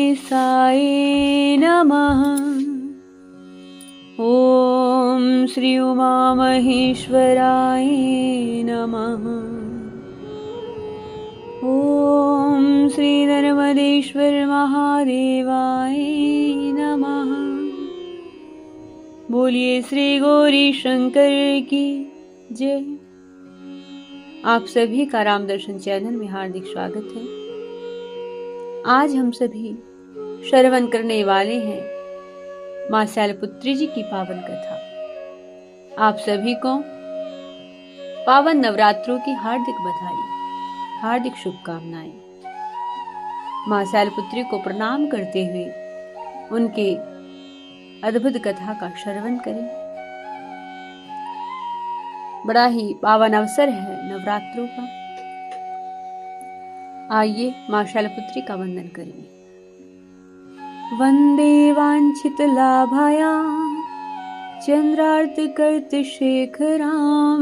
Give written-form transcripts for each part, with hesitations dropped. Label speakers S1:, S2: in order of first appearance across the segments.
S1: गणेशाय नमः। ॐ श्री उमा महेश्वराय नमः। ॐ श्री नर्मदेश्वर महादेवाय नमः। बोलिए श्री गौरी शंकर की जय। आप सभी का राम दर्शन चैनल में हार्दिक स्वागत है। आज हम सभी श्रवण करने वाले हैं मां शैलपुत्री जी की पावन कथा। आप सभी को पावन नवरात्रों की हार्दिक बधाई, हार्दिक शुभकामनाएं। मां शैलपुत्री को प्रणाम करते हुए उनके अद्भुत कथा का श्रवण करें। बड़ा ही पावन अवसर है नवरात्रों का। आइए मां शैलपुत्री का वंदन करें। वंदे वांछित लाभाया चंद्रार्थ कर्त शेखराम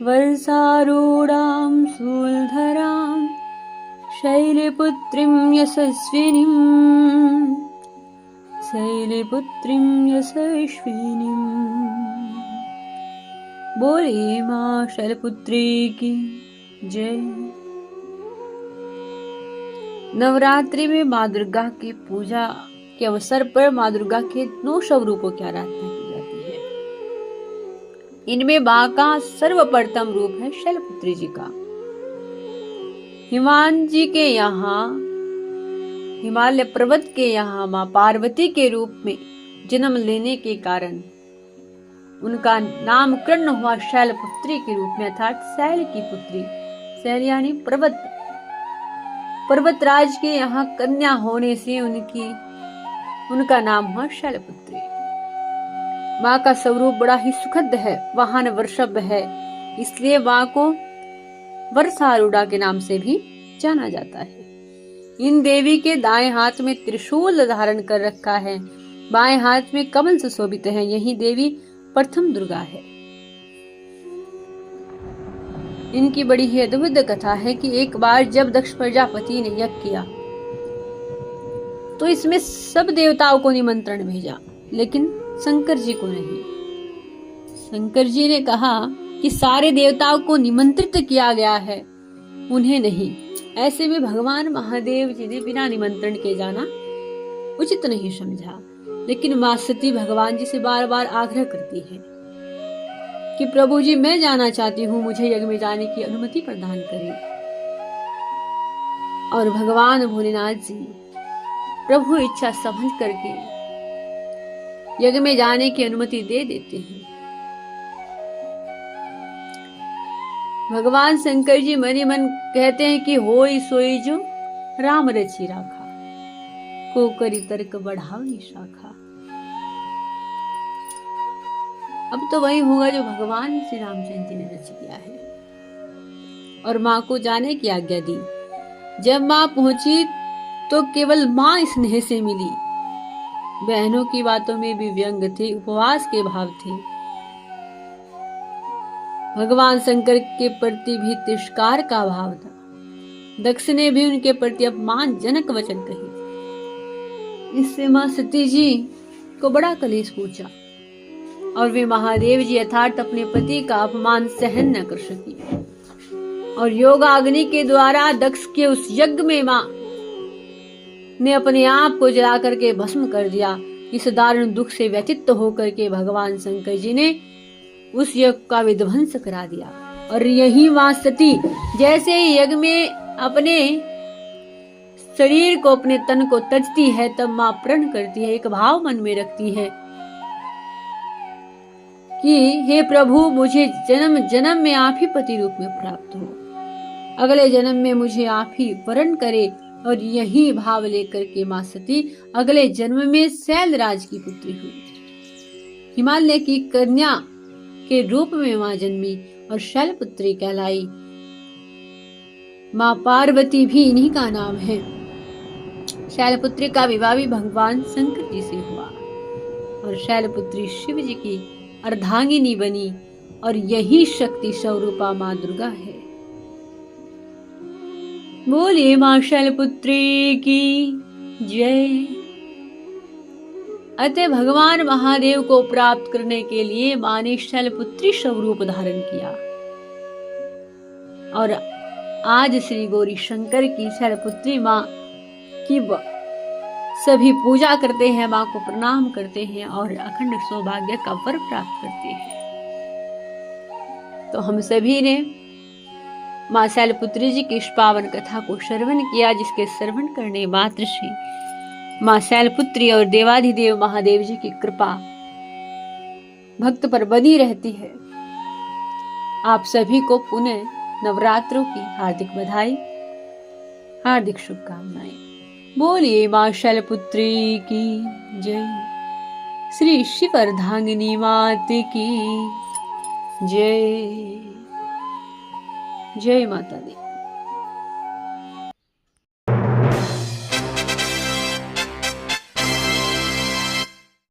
S1: वर्षारूढ़ां शूलधरां शैलपुत्रीं यशस्विनीं बोले मां शैलपुत्री की जय। नवरात्रि में मां दुर्गा की पूजा के अवसर पर मां दुर्गा के 9 स्वरूपों की आराधना की जाती है। इनमें मां का सर्वप्रथम रूप है शैलपुत्री जी का। हिमालय पर्वत के यहाँ मां पार्वती के रूप में जन्म लेने के कारण उनका नामकरण हुआ शैलपुत्री के रूप में, अर्थात शैल की पुत्री। शैल यानी पर्वतराज के यहाँ कन्या होने से उनका नाम हुआ शैलपुत्री। माँ का स्वरूप बड़ा ही सुखद है, वाहन वृषभ है, इसलिए माँ को वर्षारूढ़ा के नाम से भी जाना जाता है। इन देवी के दाएं हाथ में त्रिशूल धारण कर रखा है, बाएं हाथ में कमल सुशोभित है। यही देवी प्रथम दुर्गा है। इनकी बड़ी ही अद्भुत कथा है कि एक बार जब दक्ष प्रजापति ने यज्ञ किया तो इसमें सब देवताओं को निमंत्रण भेजा, लेकिन शंकर जी को नहीं। शंकर जी ने कहा कि सारे देवताओं को निमंत्रित किया गया है, उन्हें नहीं। ऐसे में भगवान महादेव जी ने बिना निमंत्रण के जाना उचित नहीं समझा। लेकिन मां सती भगवान जी से बार बार आग्रह करती है कि प्रभु जी मैं जाना चाहती हूँ, मुझे यज्ञ में जाने की अनुमति प्रदान करें। और भगवान भोलेनाथ जी प्रभु इच्छा समझ करके यज्ञ में जाने की अनुमति दे देते हैं। भगवान शंकर जी मनी मन कहते हैं कि होई सोई जो राम रची राखा, को करी तर्क बढ़ावनी शाखा। अब तो वही होगा जो भगवान श्री रामचंद्र जी ने रच किया है। और माँ को जाने की आज्ञा दी। जब माँ पहुंची तो केवल माँ स्नेह से मिली। बहनों की बातों में भी व्यंग थे, उपवास के भाव थे। भगवान शंकर के प्रति भी तिरस्कार का भाव था। दक्ष ने भी उनके प्रति अपमानजनक वचन कहे। इससे मां सती जी को बड़ा कलेश पहुंचा और वे महादेव जी अर्थात अपने पति का अपमान सहन न कर सकी और योगाग्नि के द्वारा दक्ष के उस यज्ञ में मां ने अपने आप को जला करके भस्म कर दिया। इस दारुण दुख से व्यथित होकर के भगवान शंकर जी ने उस यज्ञ का विध्वंस करा दिया। और यही मां सती जैसे यज्ञ में अपने शरीर को, अपने तन को तजती है, तब मां प्रण करती है, एक भाव मन में रखती है कि हे प्रभु मुझे जन्म जन्म में आप ही पति रूप में प्राप्त हो, अगले जन्म में मुझे आप ही वरण करे। और यही भाव लेकर के मां सती अगले जन्म में शैलराज की पुत्री हुई। हिमालय की कन्या के रूप में मां जन्मी और शैलपुत्री कहलाई। मां पार्वती भी इन्हीं का नाम है। शैलपुत्री का विवाह भी भगवान शंकर जी से हुआ और शैलपुत्री शिव जी की अर्धांगिनी बनी और यही शक्ति स्वरूपा मां दुर्गा है। बोलिए मां शैलपुत्री की जय। अतः भगवान महादेव को प्राप्त करने के लिए मां ने शैलपुत्री स्वरूप धारण किया और आज श्री गौरी शंकर की शैलपुत्री मां की सभी पूजा करते हैं, मां को प्रणाम करते हैं और अखंड सौभाग्य का वर प्राप्त करते हैं। तो हम सभी ने मां शैलपुत्री जी की इस पावन कथा को श्रवण किया, जिसके श्रवण करने मात्र से मां शैलपुत्री और देवाधिदेव महादेव जी की कृपा भक्त पर बनी रहती है। आप सभी को पुनः नवरात्रों की हार्दिक बधाई, हार्दिक शुभकामनाएं। बोलिए मां शैलपुत्री की जय। श्री शिवरधांगिनी मात की जय। जय माता दी।